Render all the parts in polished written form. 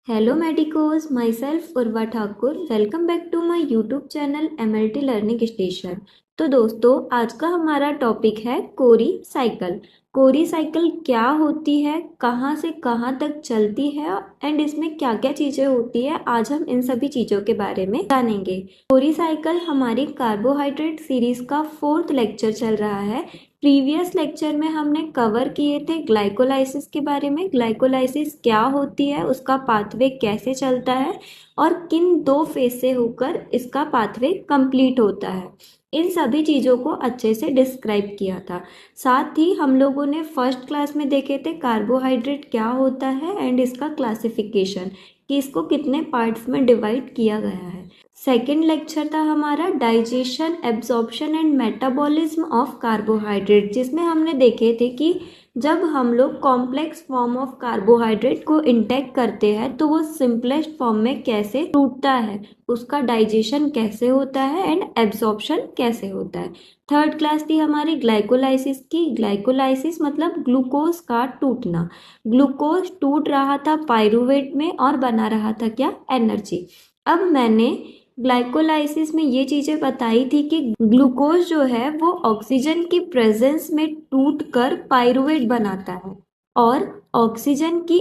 Hello Medicos, myself Urva Thakur. Welcome back to my YouTube channel MLT learning station. तो दोस्तों, आज का हमारा टॉपिक है कोरी साइकिल। कोरी साइकिल क्या होती है, कहाँ से कहाँ तक चलती है एंड इसमें क्या क्या चीज़ें होती है, आज हम इन सभी चीज़ों के बारे में जानेंगे। कोरी साइकिल हमारी कार्बोहाइड्रेट सीरीज का 4th लेक्चर चल रहा है। प्रीवियस लेक्चर में हमने कवर किए थे ग्लाइकोलाइसिस के बारे में। ग्लाइकोलाइसिस क्या होती है, उसका पाथवे कैसे चलता है और किन 2 फेज से होकर इसका पाथवे कंप्लीट होता है, इन सभी चीज़ों को अच्छे से डिस्क्राइब किया था। साथ ही हम लोगों ने फर्स्ट क्लास में देखे थे कार्बोहाइड्रेट क्या होता है एंड इसका क्लासिफिकेशन, कि इसको कितने पार्ट्स में डिवाइड किया गया है। सेकेंड लेक्चर था हमारा digestion, absorption and metabolism of carbohydrate, जिसमें हमने देखे थे कि जब हम लोग कॉम्प्लेक्स फॉर्म ऑफ कार्बोहाइड्रेट को इंटेक करते हैं तो वो सिंपलेस्ट फॉर्म में कैसे टूटता है, उसका डाइजेशन कैसे होता है एंड एब्जॉर्प्शन कैसे होता है। थर्ड क्लास थी हमारी ग्लाइकोलाइसिस की। ग्लाइकोलाइसिस मतलब ग्लूकोज का टूटना। ग्लूकोज टूट रहा था पायरूवेट में और बना रहा था क्या, एनर्जी। अब मैंने ग्लाइकोलाइसिस में ये चीज़ें बताई थी कि ग्लूकोज जो है वो ऑक्सीजन की प्रेजेंस में टूटकर पाइरूवेट बनाता है और ऑक्सीजन की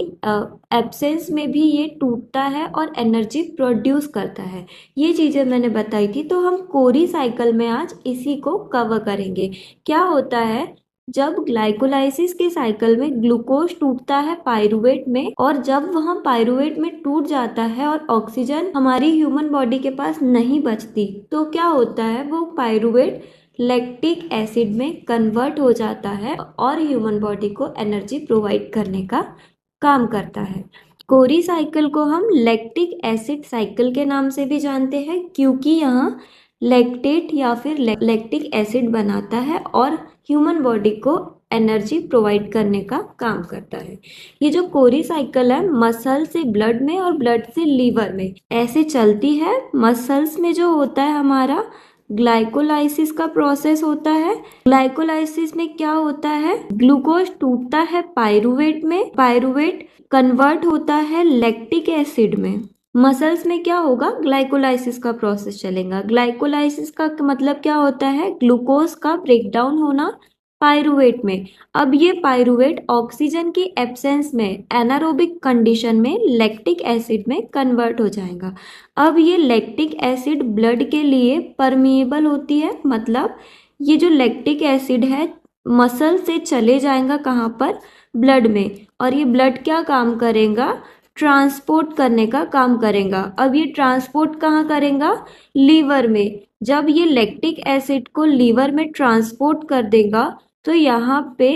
एब्सेंस में भी ये टूटता है और एनर्जी प्रोड्यूस करता है। ये चीज़ें मैंने बताई थी, तो हम कोरी साइकिल में आज इसी को कवर करेंगे। क्या होता है, जब ग्लाइकोलाइसिस के साइकिल में ग्लूकोज टूटता है पाइरूवेट में, और जब वह पाइरूवेट में टूट जाता है और ऑक्सीजन हमारी ह्यूमन बॉडी के पास नहीं बचती, तो क्या होता है, वो पाइरूवेट लैक्टिक एसिड में कन्वर्ट हो जाता है और ह्यूमन बॉडी को एनर्जी प्रोवाइड करने का काम करता है। कोरी साइकिल को हम लैक्टिक एसिड साइकिल के नाम से भी जानते हैं, क्योंकि यहाँ लैक्टेट या फिर लैक्टिक एसिड बनाता है और ह्यूमन बॉडी को एनर्जी प्रोवाइड करने का काम करता है। ये जो कोरी साइकिल है, मसल से ब्लड में और ब्लड से लीवर में ऐसे चलती है। मसल्स में जो होता है हमारा ग्लाइकोलाइसिस का प्रोसेस होता है। ग्लाइकोलाइसिस में क्या होता है, ग्लूकोज टूटता है पाइरूवेट में, पाइरूवेट कन्वर्ट होता है लैक्टिक एसिड में। मसल्स में क्या होगा, ग्लाइकोलाइसिस का प्रोसेस चलेगा। ग्लाइकोलाइसिस का मतलब क्या होता है, ग्लूकोज का ब्रेकडाउन होना पाइरूवेट में। अब ये पाइरूवेट ऑक्सीजन की एब्सेंस में एनारोबिक कंडीशन में लैक्टिक एसिड में कन्वर्ट हो जाएगा। अब ये लैक्टिक एसिड ब्लड के लिए परमिएबल होती है, मतलब ये जो लैक्टिक एसिड है मसल से चले जाएगा कहाँ पर, ब्लड में, और ये ब्लड क्या काम करेगा, ट्रांसपोर्ट करने का काम करेगा। अब ये ट्रांसपोर्ट कहाँ करेगा, लीवर में। जब ये लैक्टिक एसिड को लीवर में ट्रांसपोर्ट कर देगा तो यहाँ पे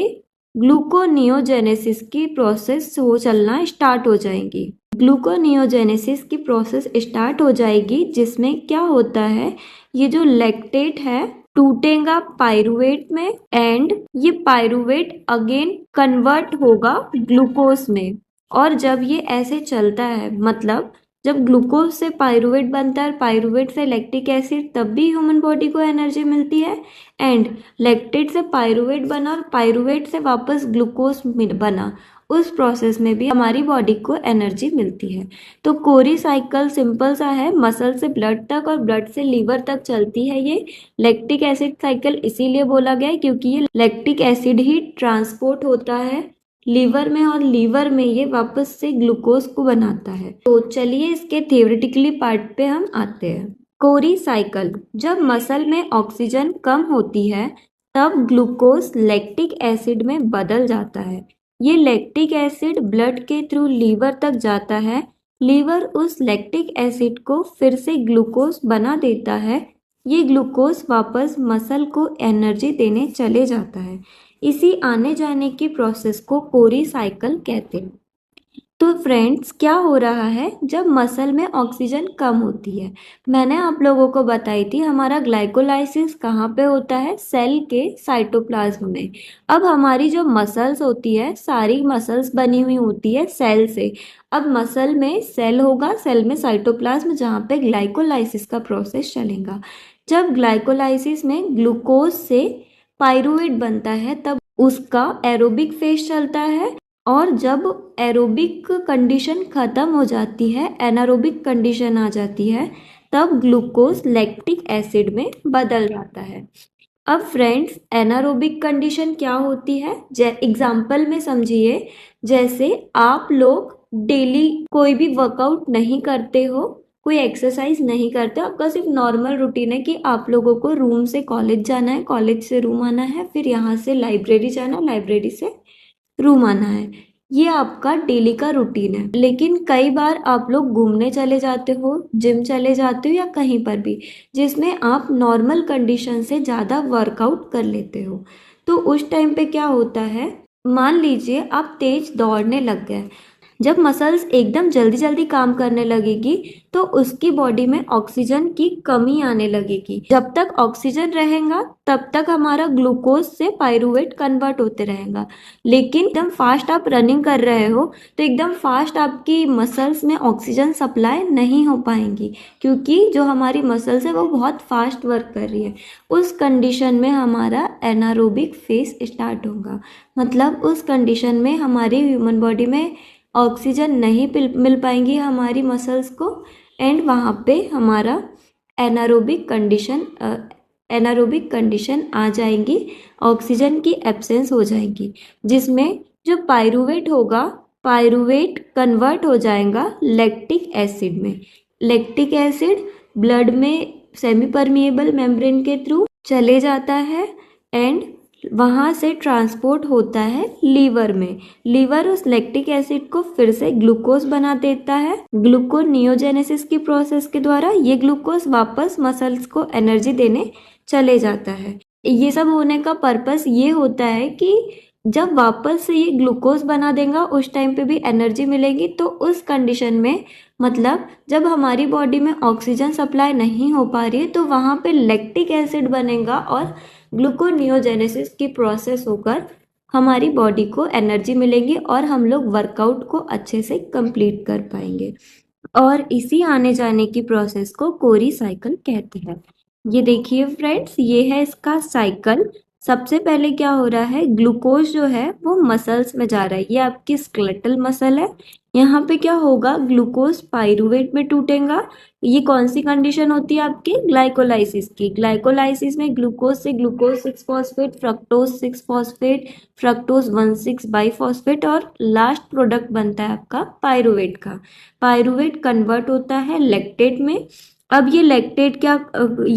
ग्लूकोनियोजेनेसिस की प्रोसेस हो चलना स्टार्ट हो जाएगी। ग्लूकोनियोजेनेसिस की प्रोसेस स्टार्ट हो जाएगी, जिसमें क्या होता है, ये जो लैक्टेट है टूटेगा पाइरूवेट में एंड ये पाइरूवेट अगेन कन्वर्ट होगा ग्लूकोज में। और जब ये ऐसे चलता है, मतलब जब ग्लूकोज से पाइरूवेट बनता है, पाइरूवेट से लैक्टिक एसिड, तब भी ह्यूमन बॉडी को एनर्जी मिलती है। एंड लैक्टेट से पाइरूवेट बना और पाइरूवेट से वापस ग्लूकोज बना, उस प्रोसेस में भी हमारी बॉडी को एनर्जी मिलती है। तो कोरी साइकिल सिंपल सा है, मसल से ब्लड तक और ब्लड से लीवर तक चलती है। ये लैक्टिक एसिड साइकिल इसीलिए बोला गया है क्योंकि ये लैक्टिक एसिड ही ट्रांसपोर्ट होता है लीवर में और लीवर में ये वापस से ग्लूकोज को बनाता है। तो चलिए इसके थ्योरेटिकली पार्ट पे हम आते हैं। कोरी साइकिल, जब मसल में ऑक्सीजन कम होती है तब ग्लूकोज लैक्टिक एसिड में बदल जाता है। ये लैक्टिक एसिड ब्लड के थ्रू लीवर तक जाता है। लीवर उस लैक्टिक एसिड को फिर से ग्लूकोज बना देता है। ये ग्लूकोज वापस मसल को एनर्जी देने चले जाता है। इसी आने जाने की प्रोसेस को कोरी साइकिल कहते हैं। तो फ्रेंड्स, क्या हो रहा है जब मसल में ऑक्सीजन कम होती है, मैंने आप लोगों को बताई थी हमारा ग्लाइकोलाइसिस कहाँ पे होता है, सेल के साइटोप्लाज्म में। अब हमारी जो मसल्स होती है, सारी मसल्स बनी हुई होती है सेल से। अब मसल में सेल होगा, सेल में साइटोप्लाज्म, जहाँ पे ग्लाइकोलाइसिस का प्रोसेस चलेगा। जब ग्लाइकोलाइसिस में ग्लूकोज से पाइरूवेट बनता है तब उसका एरोबिक फेज चलता है और जब एरोबिक कंडीशन ख़त्म हो जाती है, एनारोबिक कंडीशन आ जाती है, तब ग्लूकोज लैक्टिक एसिड में बदल जाता है। अब फ्रेंड्स, एनारोबिक कंडीशन क्या होती है, एग्जाम्पल में समझिए। जैसे आप लोग डेली कोई भी वर्कआउट नहीं करते हो, कोई एक्सरसाइज नहीं करते, आपका सिर्फ नॉर्मल रूटीन है कि आप लोगों को रूम से कॉलेज जाना है, कॉलेज से रूम आना है, फिर यहाँ से लाइब्रेरी जाना है, लाइब्रेरी से रूम आना है। ये आपका डेली का रूटीन है। लेकिन कई बार आप लोग घूमने चले जाते हो, जिम चले जाते हो या कहीं पर भी, जिसमें आप नॉर्मल कंडीशन से ज़्यादा वर्कआउट कर लेते हो। तो उस टाइम पे क्या होता है, मान लीजिए आप तेज दौड़ने लग गए। जब मसल्स एकदम जल्दी जल्दी काम करने लगेगी तो उसकी बॉडी में ऑक्सीजन की कमी आने लगेगी। जब तक ऑक्सीजन रहेगा तब तक हमारा ग्लूकोज से पायरूवेट कन्वर्ट होते रहेगा। लेकिन एकदम फास्ट आप रनिंग कर रहे हो तो एकदम फास्ट आपकी मसल्स में ऑक्सीजन सप्लाई नहीं हो पाएंगी, क्योंकि जो हमारी मसल्स है वो बहुत फास्ट वर्क कर रही है। उस कंडीशन में हमारा एनारोबिक फेज स्टार्ट होगा। मतलब उस कंडीशन में हमारी ह्यूमन बॉडी में ऑक्सीजन नहीं मिल पाएंगी हमारी मसल्स को, एंड वहाँ पे हमारा एनारोबिक कंडीशन आ जाएंगी, ऑक्सीजन की एब्सेंस हो जाएगी, जिसमें जो पायरूवेट होगा, पायरूवेट कन्वर्ट हो जाएगा लैक्टिक एसिड में। लैक्टिक एसिड ब्लड में सेमी परमिएबल मेम्ब्रेन के थ्रू चले जाता है एंड वहाँ से ट्रांसपोर्ट होता है लीवर में। लीवर उस लैक्टिक एसिड को फिर से ग्लूकोज बना देता है। ग्लूकोनियोजेनेसिस की प्रोसेस के द्वारा ये ग्लूकोज वापस मसल्स को एनर्जी देने चले जाता है। ये सब होने का पर्पस ये होता है कि जब वापस से ये ग्लूकोज बना देगा उस टाइम पे भी एनर्जी मिलेगी। तो उस कंडीशन में, मतलब जब हमारी बॉडी में ऑक्सीजन सप्लाई नहीं हो पा रही है तो वहाँ पे लैक्टिक एसिड बनेगा और ग्लूकोनियोजेनेसिस की प्रोसेस होकर हमारी बॉडी को एनर्जी मिलेगी और हम लोग वर्कआउट को अच्छे से कंप्लीट कर पाएंगे। और इसी आने जाने की प्रोसेस को कोरी साइकिल कहते हैं। ये देखिए फ्रेंड्स, ये है इसका साइकिल। सबसे पहले क्या हो रहा है, ग्लूकोज जो है वो मसल्स में जा रहा है। ये आपकी स्केलेटल मसल है। यहाँ पे क्या होगा, ग्लूकोज पायरूवेट में टूटेगा। ये कौन सी कंडीशन होती है आपकी, ग्लाइकोलाइसिस की। ग्लाइकोलाइसिस में ग्लूकोज से glucose 6 phosphate, fructose 6 phosphate, fructose 1,6-बाइफॉस्फेट और लास्ट प्रोडक्ट बनता है आपका पायरूवेट का। पायरूवेट कन्वर्ट होता है लैक्टेट में। अब ये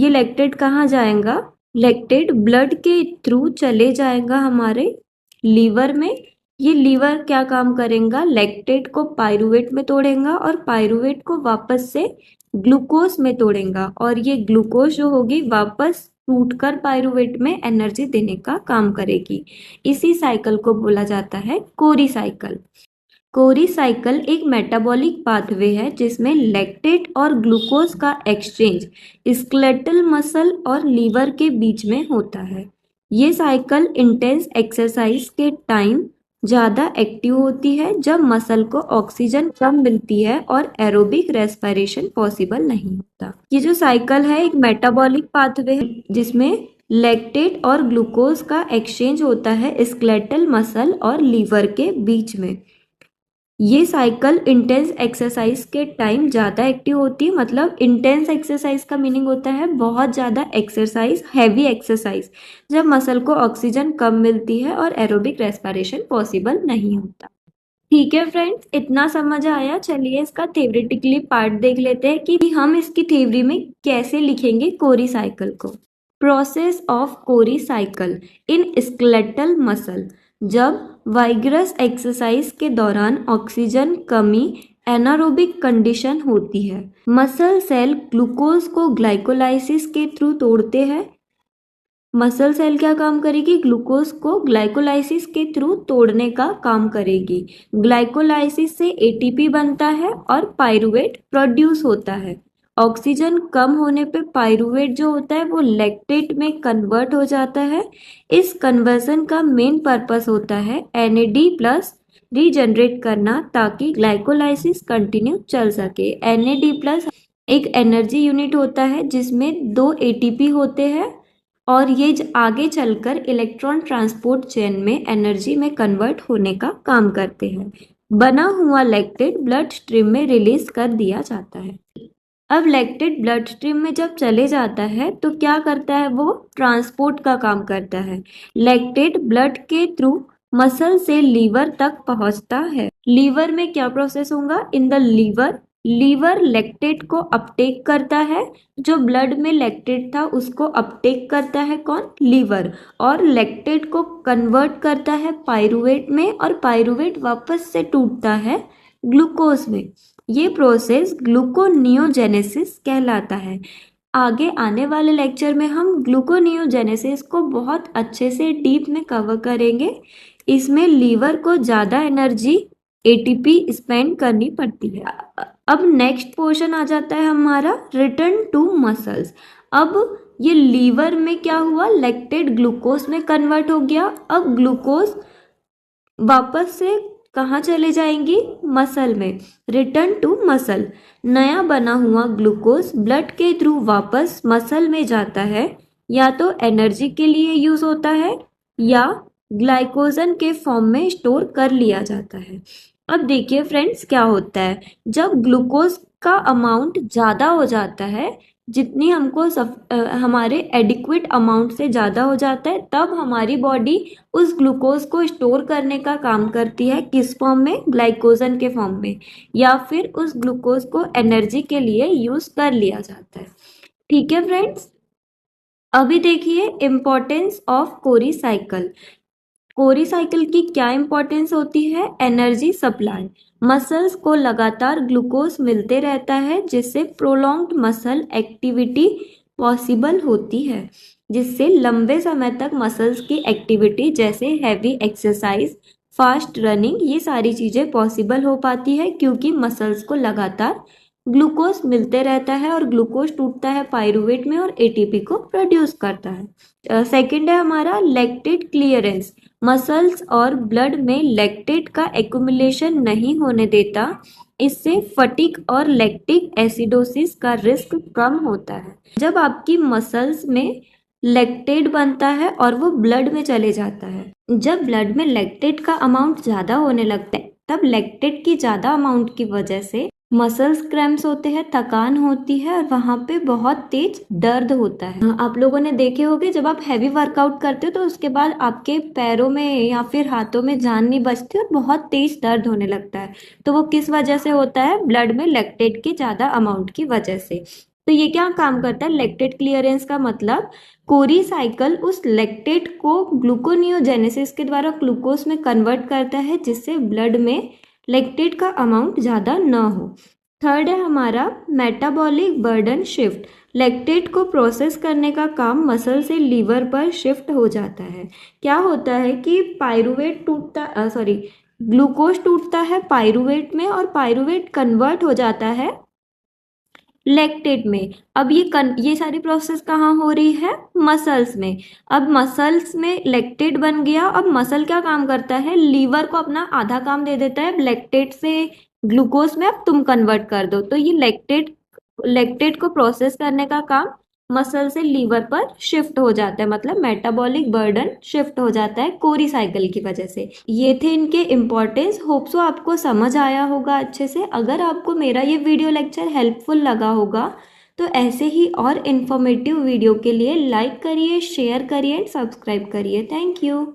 लैक्टेट कहाँ जाएगा, लैक्टेट ब्लड के थ्रू चले जाएगा हमारे लीवर में। ये लीवर क्या काम करेगा, लैक्टेट को पायरूवेट में तोड़ेगा और पायरूवेट को वापस से ग्लूकोज में तोड़ेगा और ये ग्लूकोज जो होगी वापस टूटकर पायरूवेट में एनर्जी देने का काम करेगी। इसी साइकिल को बोला जाता है कोरी साइकिल। कोरी साइकिल एक मेटाबॉलिक पाथवे है जिसमें लैक्टेट और ग्लूकोज का एक्सचेंज स्केलेटल मसल और लीवर के बीच में होता है। ये साइकिल इंटेंस एक्सरसाइज के टाइम ज़्यादा एक्टिव होती है जब मसल को ऑक्सीजन कम मिलती है और एरोबिक रेस्पिरेशन पॉसिबल नहीं होता। ये जो साइकिल है एक मेटाबॉलिक पाथवे है जिसमें लैक्टेट और ग्लूकोज का एक्सचेंज होता है स्केलेटल मसल और लीवर के बीच में। ये साइकिल इंटेंस एक्सरसाइज के टाइम ज़्यादा एक्टिव होती है। मतलब इंटेंस एक्सरसाइज का मीनिंग होता है बहुत ज़्यादा एक्सरसाइज, हैवी एक्सरसाइज, जब मसल को ऑक्सीजन कम मिलती है और एरोबिक रेस्पिरेशन पॉसिबल नहीं होता। ठीक है फ्रेंड्स, इतना समझ आया। चलिए इसका थ्योरेटिकली पार्ट देख लेते हैं कि हम इसकी थ्योरी में कैसे लिखेंगे कोरी साइकिल को। Process of Cori cycle in skeletal muscle. जब वाइगरस एक्सरसाइज के दौरान ऑक्सीजन कमी एनारोबिक कंडीशन होती है, मसल सेल ग्लूकोज को ग्लाइकोलाइसिस के थ्रू तोड़ते हैं। मसल सेल क्या काम करेगी, ग्लूकोज को ग्लाइकोलाइसिस के थ्रू तोड़ने का काम करेगी। ग्लाइकोलाइसिस से एटीपी बनता है और पायरूवेट प्रोड्यूस होता है। ऑक्सीजन कम होने पे पायरूवेट जो होता है वो लैक्टेट में कन्वर्ट हो जाता है। इस कन्वर्जन का मेन पर्पस होता है NAD+ रीजनरेट करना ताकि ग्लाइकोलाइसिस कंटिन्यू चल सके। NAD+ एक एनर्जी यूनिट होता है जिसमें 2 ATP होते हैं और ये आगे चलकर इलेक्ट्रॉन ट्रांसपोर्ट चेन में एनर्जी में कन्वर्ट होने का काम करते हैं। बना हुआ लैक्टेट ब्लड स्ट्रीम में रिलीज कर दिया जाता है। अब लैक्टेट ब्लड स्ट्रीम में जब चले जाता है तो क्या करता है, वो ट्रांसपोर्ट का काम करता है। लैक्टेट ब्लड के थ्रू मसल से लीवर तक पहुंचता है। लीवर में क्या प्रोसेस होगा, इन द लीवर लैक्टेट को अपटेक करता है। जो ब्लड में लैक्टेट था उसको अपटेक करता है कौन, लीवर, और लैक्टेट को कन्वर्ट करता है पायरुवेट में, और पायरुवेट वापस से टूटता है ग्लूकोज में। ये प्रोसेस ग्लूकोनियोजेनेसिस कहलाता है। आगे आने वाले लेक्चर में हम ग्लूकोनियोजेनेसिस को बहुत अच्छे से डीप में कवर करेंगे। इसमें लीवर को ज़्यादा एनर्जी एटीपी स्पेंड करनी पड़ती है। अब नेक्स्ट पोर्शन आ जाता है हमारा रिटर्न टू मसल्स। अब ये लीवर में क्या हुआ, लैक्टेट ग्लूकोज में कन्वर्ट हो गया। अब ग्लूकोज वापस से कहाँ चले जाएंगी, मसल में। रिटर्न टू मसल, नया बना हुआ ग्लूकोज ब्लड के थ्रू वापस मसल में जाता है। या तो एनर्जी के लिए यूज होता है या ग्लाइकोजन के फॉर्म में स्टोर कर लिया जाता है। अब देखिए फ्रेंड्स क्या होता है, जब ग्लूकोज का अमाउंट ज़्यादा हो जाता है, जितनी हमको हमारे एडिक्वेट अमाउंट से ज़्यादा हो जाता है, तब हमारी बॉडी उस ग्लूकोज को स्टोर करने का काम करती है। किस फॉर्म में, ग्लाइकोजन के फॉर्म में, या फिर उस ग्लूकोज को एनर्जी के लिए यूज कर लिया जाता है। ठीक है फ्रेंड्स, अभी देखिए importance of Cori cycle. Cori cycle की क्या इंपॉर्टेंस होती है, एनर्जी सप्लाई। मसल्स को लगातार ग्लूकोज मिलते रहता है जिससे प्रोलॉन्ग्ड मसल एक्टिविटी पॉसिबल होती है, जिससे लंबे समय तक मसल्स की एक्टिविटी जैसे हैवी एक्सरसाइज, फास्ट रनिंग, ये सारी चीज़ें पॉसिबल हो पाती है क्योंकि मसल्स को लगातार ग्लूकोज मिलते रहता है और ग्लूकोज टूटता है पायरुवेट में और एटीपी को प्रोड्यूस करता है। सेकंड है हमारा लैक्टेट क्लियरेंस। मसल्स और ब्लड में लैक्टेट का एक्युमुलेशन नहीं होने देता, इससे फटीग और लैक्टिक एसिडोसिस का रिस्क कम होता है। जब आपकी मसल्स में लैक्टेट बनता है और वो ब्लड में चले जाता है, जब ब्लड में लैक्टेट का अमाउंट ज़्यादा होने लगता है, तब लैक्टेट की ज़्यादा अमाउंट की वजह से मसल्स क्रैम्प्स होते हैं, थकान होती है और वहाँ पे बहुत तेज दर्द होता है। आप लोगों ने देखे होंगे जब आप हैवी वर्कआउट करते हो तो उसके बाद आपके पैरों में या फिर हाथों में जान नहीं बचती और बहुत तेज दर्द होने लगता है। तो वो किस वजह से होता है, ब्लड में लैक्टेट की ज़्यादा अमाउंट की वजह से। तो ये क्या काम करता है, लैक्टेट क्लियरेंस का मतलब कोरी साइकिल उस लैक्टेट को ग्लूकोनियोजेनेसिस के द्वारा ग्लूकोज में कन्वर्ट करता है जिससे ब्लड में लैक्टेट का अमाउंट ज़्यादा न हो। थर्ड है हमारा मेटाबॉलिक बर्डन शिफ्ट। लैक्टेट को प्रोसेस करने का काम मसल से लीवर पर शिफ्ट हो जाता है। क्या होता है कि ग्लूकोज टूटता है पायरुवेट में और पायरुवेट कन्वर्ट हो जाता है लैक्टेट में। अब ये सारी प्रोसेस कहाँ हो रही है, मसल्स में। अब मसल्स में लैक्टेट बन गया। अब मसल क्या काम करता है, लीवर को अपना आधा काम दे देता है, लैक्टेट से ग्लूकोज में अब तुम कन्वर्ट कर दो। तो ये लैक्टेट को प्रोसेस करने का काम मसल से लीवर पर शिफ्ट हो जाता है, मतलब मेटाबॉलिक बर्डन शिफ्ट हो जाता है कोरी साइकिल की वजह से। ये थे इनके इम्पोर्टेंस। होप सो आपको समझ आया होगा अच्छे से। अगर आपको मेरा ये वीडियो लेक्चर हेल्पफुल लगा होगा तो ऐसे ही और इन्फॉर्मेटिव वीडियो के लिए लाइक करिए, शेयर करिए एंड सब्सक्राइब करिए। Thank you.